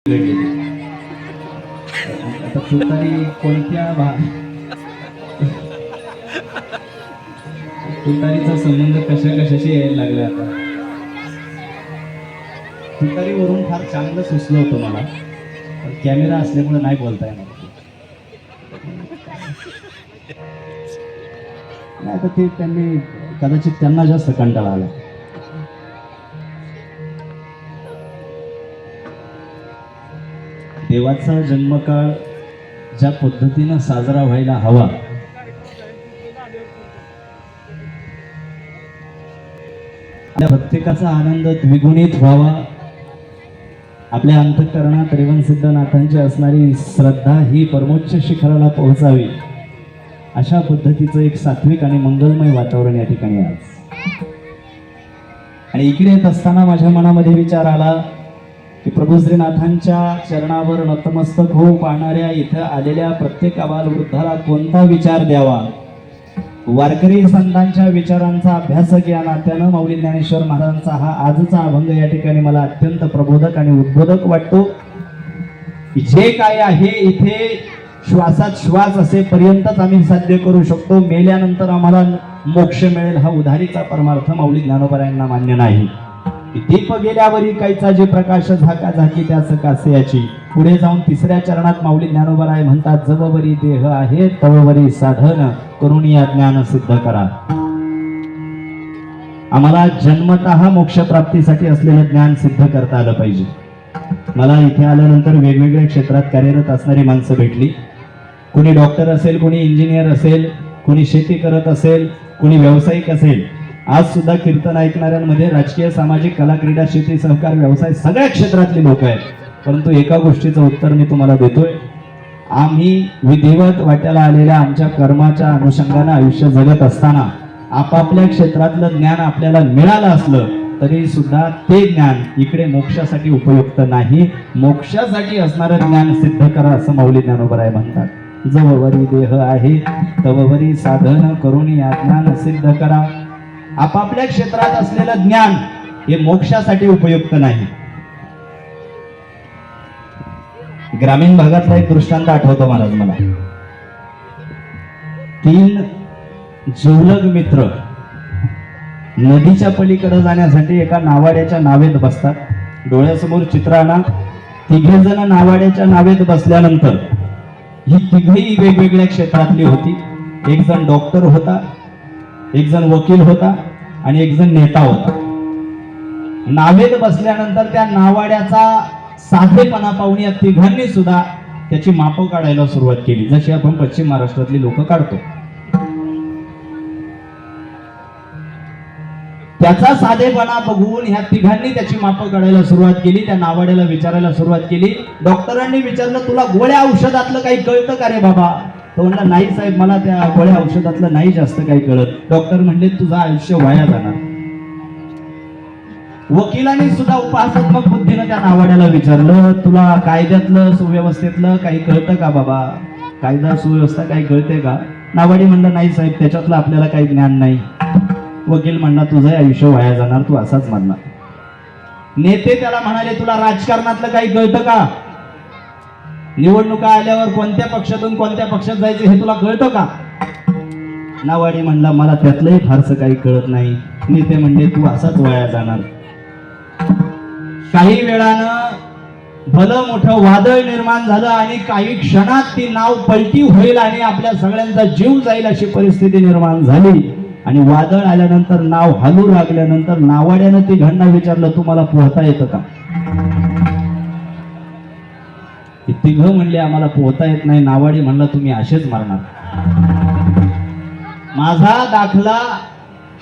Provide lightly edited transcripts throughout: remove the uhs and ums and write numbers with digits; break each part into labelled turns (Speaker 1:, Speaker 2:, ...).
Speaker 1: आता तुतारी कोणत्या तुतारीचा संबंध कशाशी यायला लागला आता. तुतारीवरून फार चांगलं सुचलं होतं मला, पण कॅमेरा असल्यामुळे नाही बोलता येणार. नाही तर ते त्यांनी कदाचित त्यांना जास्त कंटाळा आला. देवाचा जन्मकाळ ज्या पद्धतीनं साजरा व्हायला हवा, प्रत्येकाचा आनंद द्विगुणित व्हावा, आपल्या अंतःकरणात रेवणसिद्धनाथांची असणारी श्रद्धा ही परमोच्च शिखराला पोहोचावी, अशा पद्धतीचं एक सात्विक आणि मंगलमय वातावरण या ठिकाणी आज. आणि इकडे येत असताना माझ्या मनामध्ये विचार आला की प्रभू श्रीनाथांच्या चरणावर नतमस्तक होऊ पाहणाऱ्या इथं आलेल्या प्रत्येक आबालवृद्धाला कोणता विचार द्यावा. वारकरी संतांच्या विचारांचा अभ्यासक या नात्यानं माऊली ज्ञानेश्वर महाराजांचा हा आजचा अभंग या ठिकाणी मला अत्यंत प्रबोधक आणि उद्बोधक वाटतो. जे काय आहे इथे श्वासात श्वास असेपर्यंतच आम्ही साध्य करू शकतो. मेल्यानंतर आम्हाला मोक्ष मिळेल हा उधारीचा परमार्थ माऊली ज्ञानोबा यांना मान्य नाही. दीप गेल्यावरी कायचा जे प्रकाश झाका झाकी त्याच कासेयाची. पुढे जाऊन तिसऱ्या चरणात माऊली ज्ञानोबराय म्हणतात, जववरी देह आहे तववरी साधन करून या ज्ञान सिद्ध करा. आम्हाला जन्मतः मोक्ष प्राप्तीसाठी असलेलं ज्ञान सिद्ध करता आलं पाहिजे. मला इथे आल्यानंतर वेगवेगळ्या क्षेत्रात कार्यरत असणारी माणसं भेटली. कोणी डॉक्टर असेल, कोणी इंजिनियर असेल, कोणी शेती करत असेल, कोणी व्यावसायिक असेल. आज सुद्धा कीर्तन ऐकणाऱ्यांमध्ये राजकीय, सामाजिक, कला, क्रीडा, शेती, सहकार, व्यवसाय सगळ्या क्षेत्रातली लोक आहेत. परंतु एका गोष्टीचं उत्तर मी तुम्हाला देतोय, आम्ही विधिवत वाट्याला आलेल्या आमच्या कर्माच्या अनुषंगाने आयुष्य जगत असताना आपापल्या क्षेत्रातलं ज्ञान आपल्याला मिळालं असलं तरी सुद्धा ते ज्ञान इकडे मोक्षासाठी उपयुक्त नाही. मोक्षासाठी असणारं ज्ञान सिद्ध करा असं माऊली ज्ञानोबराय म्हणतात. जववरी देह आहे तववरी साधन करून या ज्ञान सिद्ध करा. आपापल्या क्षेत्रात असलेलं ज्ञान हे मोक्षासाठी उपयुक्त नाही. ग्रामीण भागातला एक दृष्टांत आठवतो महाराज मला. 3 जिवलग मित्र नदीच्या पलीकडे जाण्यासाठी एका नावाड्याच्या नावेत बसतात. डोळ्यासमोर चित्र आणा. 3 जण नावाड्याच्या नावेत बसल्यानंतर ही तिघही वेगवेगळ्या क्षेत्रातली होती. एक जण डॉक्टर होता, एक जण वकील होता आणि एक जण नेता होता. नावेत बसल्यानंतर त्या नावाड्याचा साधेपणा पाहून या तिघांनी सुद्धा त्याची मापं काढायला सुरुवात केली, जशी आपण पश्चिम महाराष्ट्रातली लोक काढतो. त्याचा साधेपणा बघून ह्या तिघांनी त्याची मापं काढायला सुरुवात केली. त्या नावाड्याला विचारायला सुरुवात केली. डॉक्टरांनी विचारलं, तुला गोळ्या औषधातलं काही कळतं का रे बाबा? तो म्हणला, नाही साहेब, मला त्या गोळ्या औषधातलं नाही जास्त काही कळत. डॉक्टर म्हणले, तुझं आयुष्य वाया जाणार. वकिलांनी सुद्धा उपहासात्मक बुद्धीनं त्या नावाड्याला विचारलं, तुला कायद्यातलं सुव्यवस्थेतलं काही कळतं का बाबा? कायदा सुव्यवस्था काही कळते का? नावाडी म्हणलं, नाही साहेब, त्याच्यातलं आपल्याला काही ज्ञान नाही. वकील म्हणला, तुझं आयुष्य वाया जाणार, तू असाच म्हणणार. नेते त्याला म्हणाले, तुला राजकारणातलं काही कळतं का? निवडणुका आल्यावर कोणत्या पक्षातून कोणत्या पक्षात जायचं हे तुला कळतं का? नावाडी म्हणला, मला त्यातलंही फारसं काही कळत नाही. नेते म्हणले, तू असाच वाया जाणार. काही वेळानं भलं मोठं वादळ निर्माण झालं आणि काही क्षणात ती नाव पलटी होईल आणि आपल्या सगळ्यांचा जीव जाईल अशी परिस्थिती निर्माण झाली. आणि वादळ आल्यानंतर नाव हलू लागल्यानंतर नावाड्यानं ती घटना विचारलं, तुम्हाला पोहता येतं का? तिघ म्हणले, आम्हाला पोहता येत नाही. नावाडी म्हणला, तुम्ही असेच मारणार. माझा दाखला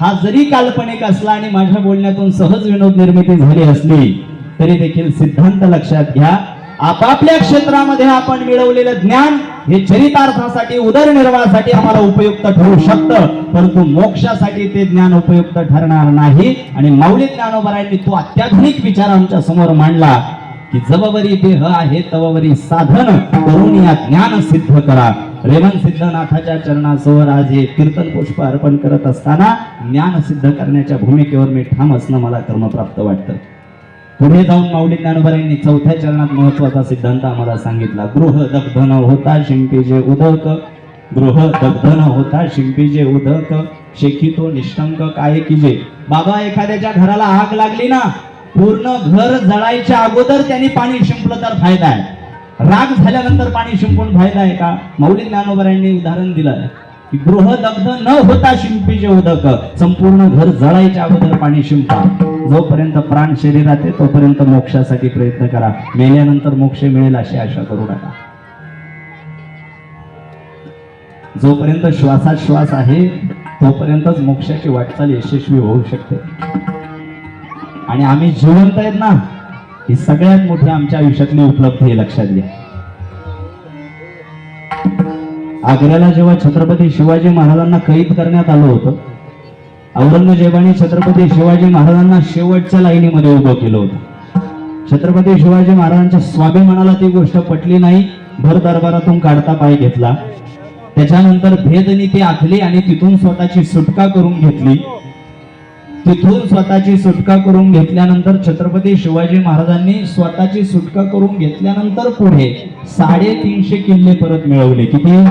Speaker 1: हा जरी काल्पनिक असला आणि माझ्या बोलण्यातून सहज विनोद निर्मिती झाली असली तरी देखील सिद्धांत लक्षात घ्या. आपापल्या क्षेत्रामध्ये आपण मिळवलेलं ज्ञान हे चरितार्थासाठी, उदरनिर्वाहासाठी आम्हाला उपयुक्त ठरू शकतं, परंतु मोक्षासाठी ते ज्ञान उपयुक्त ठरणार नाही. आणि माऊली ज्ञानोबरायांनी तो अत्याधुनिक विचार आमच्या समोर मांडला की जववरी देह आहे तववरी साधन करून या ज्ञान सिद्ध करा. रेवणसिद्धनाथाच्या चरणासमोर आज हे कीर्तन पुष्प अर्पण करत असताना ज्ञान सिद्ध करण्याच्या भूमिकेवर मी ठाम असणं मला कर्मप्राप्त वाटतं. पुढे जाऊन माऊली ज्ञानोबारायांनी चौथ्या चरणात महत्वाचा सिद्धांत आम्हाला सांगितला. गृह दग्ध न होता शिंपीजे उदक, गृह दग्ध न होता शिंपीजे उदक, शेखितो निष्ठंक काय कीजे. बाबा, एखाद्याच्या घराला आग लागली ना, पूर्ण घर जळायच्या अगोदर त्यांनी पाणी शिंपलं तर फायदा आहे, राग झाल्यानंतर पाणी शिंपून फायदा आहे का? माऊली ज्ञानोबारायांनी उदाहरण दिलं की गृह दग्ध न होता शिंपीजे उदक, संपूर्ण घर जळायच्या अगोदर पाणी शिंपा. जोपर्यंत प्राण शरीरात आहे तोपर्यंत मोक्षासाठी प्रयत्न करा, मेल्यानंतर मोक्ष मिळेल अशी आशा करू नका. जोपर्यंत श्वासात श्वास आहे तोपर्यंतच मोक्षाची वाटचाल यशस्वी होऊ शकते. आणि आम्ही जिवंत आहेत ना, ही सगळ्यात मोठी आमच्या आयुष्यातली उपलब्धी आहे, लक्षात घ्या. आग्र्याला जेव्हा छत्रपती शिवाजी महाराजांना कैद करण्यात आलं होतं, औरंगजेबाने छत्रपती शिवाजी महाराजांना शेवटच्या लाईनीमध्ये उभं केलं होतं. छत्रपती शिवाजी महाराजांच्या स्वाभिमानाला ती गोष्ट पटली नाही, भर दरबारातून काढता पाय घेतला. त्याच्यानंतर भेदनीती आखली आणि तिथून स्वतःची सुटका करून घेतली. तिथून स्वतःची सुटका करून घेतल्यानंतर छत्रपती शिवाजी महाराजांनी स्वतःची सुटका करून घेतल्यानंतर पुढे 350 किल्ले परत मिळवले. किती?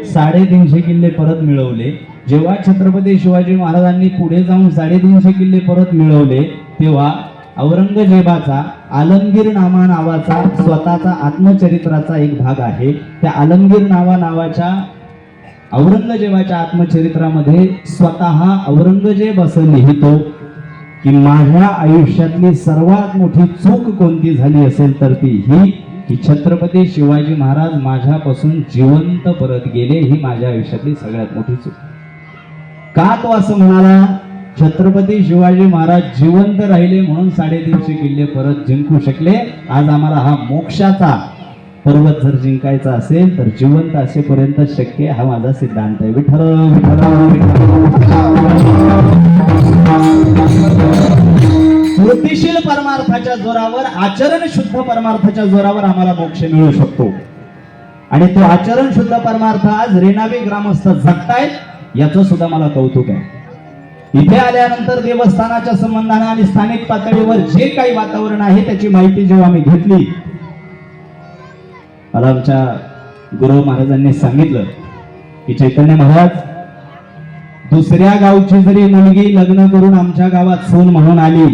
Speaker 1: 350 किल्ले परत मिळवले. जेव्हा छत्रपती शिवाजी महाराजांनी पुढे जाऊन 350 किल्ले परत मिळवले तेव्हा औरंगजेबाचा आलमगीर नामा नावाचा स्वतःचा आत्मचरित्राचा एक भाग आहे. त्या आलमगीर नावाच्या औरंगजेबाच्या आत्मचरित्रामध्ये स्वतः औरंगजेब असं लिहितो की माझ्या आयुष्यातली सर्वात मोठी चूक कोणती झाली असेल तर ती ही की छत्रपती शिवाजी महाराज माझ्यापासून जिवंत परत गेले, ही माझ्या आयुष्यातली सगळ्यात मोठी चूक. का तो असं म्हणाला? छत्रपती शिवाजी महाराज जिवंत राहिले म्हणून 350 किल्ले परत जिंकू शकले. आज आम्हाला हा मोक्षाचा पर्वत जर जिंकायचा असेल तर जिवंत असेपर्यंत शक्य, हा माझा सिद्धांत आहे. विठ्ठल स्मृतिशील परमार्थाच्या जोरावर, आचरण शुद्ध परमार्थाच्या जोरावर आम्हाला मोक्ष मिळू शकतो. आणि तो आचरण शुद्ध परमार्थ आज रेणावी ग्रामस्थ जगतायत, याचं सुद्धा मला कौतुक आहे. इथे आल्यानंतर देवस्थानाच्या संबंधाने आणि स्थानिक पातळीवर जे काही वातावरण आहे त्याची माहिती जेव्हा मी घेतली, मला आमच्या गुरु महाराजांनी सांगितलं की चैतन्य महाराज, दुसऱ्या गावची जरी मुलगी लग्न करून आमच्या गावात सून म्हणून आली,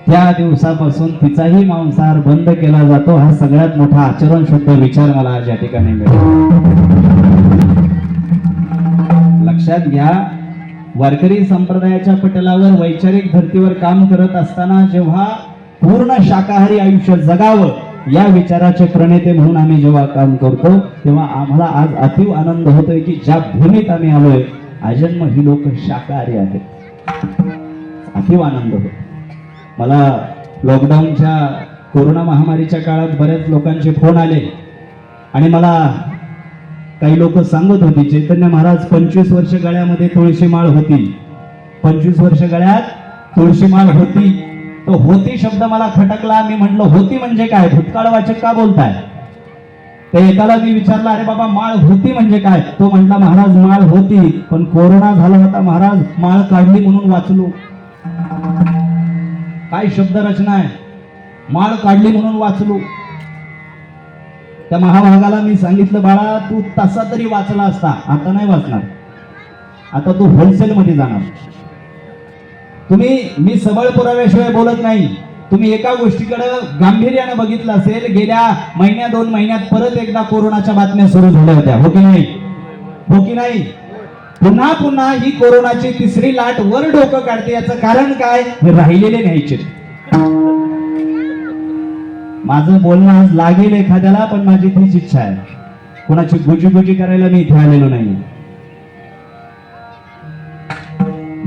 Speaker 1: त्या दिवसापासून तिचाही मांसाहार बंद केला जातो. हा सगळ्यात मोठा आचरण शुद्ध विचार मला आज या ठिकाणी मिळाला. लक्षात घ्या, वारकरी संप्रदायाच्या पटलावर वैचारिक धर्तीवर काम करत असताना जेव्हा पूर्ण शाकाहारी आयुष्य जगावं या विचाराचे प्रणेते म्हणून आम्ही जेव्हा काम करतो तेव्हा आम्हाला आज अतीव आनंद होतोय की ज्या भूमीत आम्ही आलोय आजन्म ही लोक शाकाहारी आहेत. अतीव आनंद होतो मला. लॉकडाऊनच्या कोरोना महामारीच्या काळात बऱ्याच लोकांचे फोन आले आणि मला काही लोक सांगत होती, चैतन्य महाराज 25 वर्ष गळ्यामध्ये तुळशी माळ होती, 25 वर्ष गळ्यात तुळशी माळ होती. तो होती शब्द मला खटकला. मी म्हटलं होती म्हणजे काय, भूतकाळवाचक का बोलताय? ते एकाला मी विचारलं, अरे बाबा माळ होती म्हणजे काय? तो म्हटला, महाराज माळ होती पण कोरोना झाला होता महाराज, माळ काढली म्हणून वाचलो. काय शब्द रचना आहे, माळ काढली म्हणून वाचलो. त्या महाभागाला मी सांगितलं, बाळा तू तसा तरी वाचला असता, आता नाही वाचणार, आता तू होलसेल मध्ये जाणार. मी सबळ पुराव्याशिवाय बोलत नाही. तुम्ही एका गोष्टीकडे गांभीर्याने बघितलं असेल, गेल्या महिन्या 2 महिन्यात परत एकदा कोरोनाच्या बातम्या सुरू झाल्या होत्या, हो की नाही? हो की नाही? पुन्हा पुन्हा ही कोरोनाची 3री लाट वर डोकं काढते. याचं कारण काय? हे राहिलेले न्यायचे. माझं बोलणं आज लागेल एखाद्याला, पण माझी तीच इच्छा आहे. कोणाची गुजी करायला मी इथे आलेलो नाही.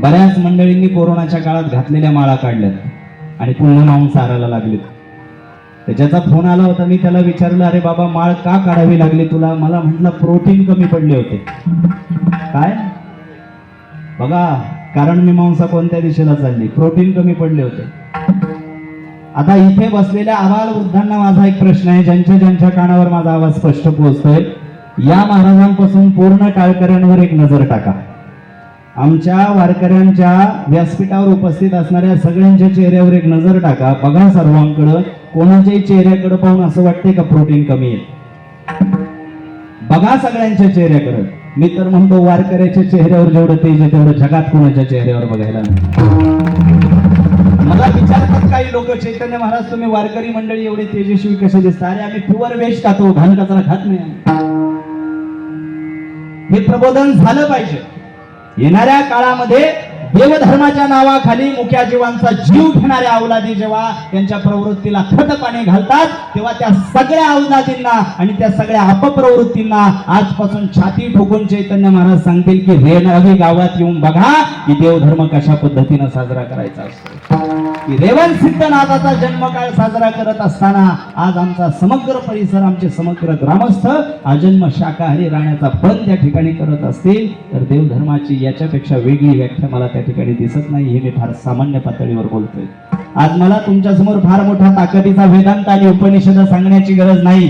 Speaker 1: बऱ्याच मंडळींनी कोरोनाच्या काळात घातलेल्या माळा काढल्यात आणि पुन्हा मांसाहाराला लागलेत. त्याच्याचा फोन आला होता, मी त्याला विचारलं, अरे बाबा माळ का काढावी लागली तुला? मला म्हटलं प्रोटीन कमी पडले होते. काय? बघा कारण मीमांसा कोणत्या दिशेला चालली, प्रोटीन कमी पडले होते. आता इथे बसलेल्या आबाल वृद्धांना माझा एक प्रश्न आहे, ज्यांच्या कानावर माझा आवाज स्पष्ट पोहोचतोय. या महाराजांपासून पूर्ण टाळकऱ्यांवर एक नजर टाका. आमच्या वारकऱ्यांच्या व्यासपीठावर उपस्थित असणाऱ्या सगळ्यांच्या चेहऱ्यावर एक नजर टाका, बघा सर्वांकडं. कोणाच्याही चेहऱ्याकडे पाहून असं वाटतंय का प्रोटीन कमी आहे? बघा सगळ्यांच्या चेहऱ्याकडे. मी तर म्हणतो वारकऱ्याच्या चेहऱ्यावर जेवढं तेज आहे तेवढं जगात कोणाच्या चेहऱ्यावर बघायला नाही. मला विचारतात काही लोक, चैतन्य महाराज तुम्ही वारकरी मंडळी एवढे तेजस्वी कसे दिसता? अरे आम्ही प्युअर वेज खातो, घाण कचरा खात नाही. हे प्रबोधन झालं पाहिजे. येणाऱ्या काळामध्ये देवधर्माच्या नावाखाली मुख्या जीवांचा जीव घेणाऱ्या अवलादी जेव्हा त्यांच्या प्रवृत्तीला खत पाणी घालतात, तेव्हा त्या सगळ्या अवलादींना आणि त्या सगळ्या अपप्रवृत्तींना आजपासून छाती ठोकून चैतन्य महाराज सांगतील की रेणावी गावात येऊन बघा की देवधर्म कशा पद्धतीने साजरा करायचा असतो. की रेवण सिद्धनाथाचा जन्मकाळ साजरा करत असताना आज आमचा समग्र परिसर, आमचे समग्र ग्रामस्थ आजन्म शाकाहारी राहण्याचा पण त्या ठिकाणी करत असतील तर देवधर्माची याच्यापेक्षा वेगळी व्याख्या मला त्या ठिकाणी दिसत नाही. हे मी फार सामान्य पातळीवर बोलतोय. आज मला तुमच्या समोर फार मोठा ताकदीचा वेदांत आणि उपनिषद सांगण्याची गरज नाही.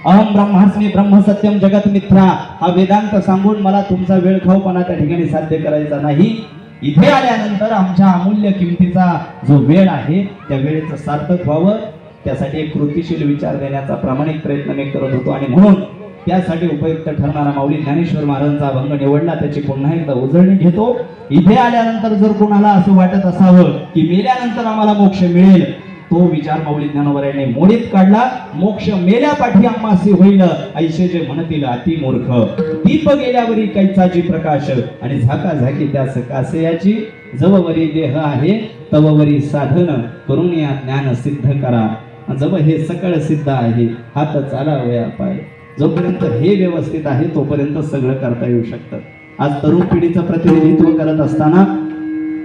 Speaker 1: अहम ब्रह्मास्मी ब्रह्म सत्यम जगत मिथ्या हा वेदांत सांगून मला तुमचा वेळखाऊपणा त्या ठिकाणी साध्य करायचा नाही. इथे आल्यानंतर आमच्या अमूल्य किमतीचा जो वेळ आहे त्या वेळेचं सार्थक व्हावं, त्यासाठी एक कृतीशील विचार देण्याचा प्रामाणिक प्रयत्न मी करत होतो आणि म्हणून त्यासाठी उपयुक्त ठरणारा माऊली ज्ञानेश्वर महाराजांचा अभंग निवडला. त्याची पुन्हा एकदा उजळणी घेतो. इथे आल्यानंतर जर कोणाला असं वाटत असावं की मेल्यानंतर आम्हाला मोक्ष मिळेल, तो विचार माऊली ज्ञानोबा यांनी मोडीत काढला. मोक्ष मेल्यापाठी आम्हासी होईल, ऐशे जे म्हणतील अति मूर्ख. दीप गेल्यावरी कैचाची प्रकाश आणि झाका झाकी त्यास कासयाची. जववरी देह आहे तववरी साधन, करून या ज्ञान सिद्ध करा. जब हे सकळ सिद्ध आहे हात चालावया पाय. जोपर्यंत हे व्यवस्थित आहे तोपर्यंत सगळं करता येऊ शकतं. आज तरुण पिढीचं प्रतिनिधित्व करत असताना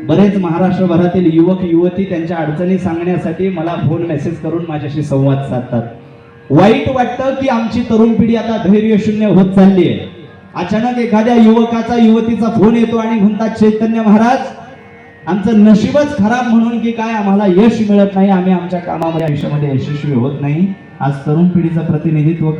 Speaker 1: बरेच महाराष्ट्रभरातील युवक युवती त्यांच्या अडचणी सांगण्यासाठी मला फोन मेसेज करून माझ्याशी संवाद साधतात. वाईट वाटतं की आमची तरुण पिढी आता धैर्य शून्य होत चालली आहे. अचानक एखाद्या युवकाचा युवतीचा फोन येतो आणि म्हणतात चैतन्य महाराज आमचं नशीबच खराब म्हणून की काय आम्हाला यश मिळत नाही, आम्ही आमच्या कामामध्ये आयुष्यामध्ये यशस्वी होत नाही. आज तरुण पिढीचं प्रतिनिधित्व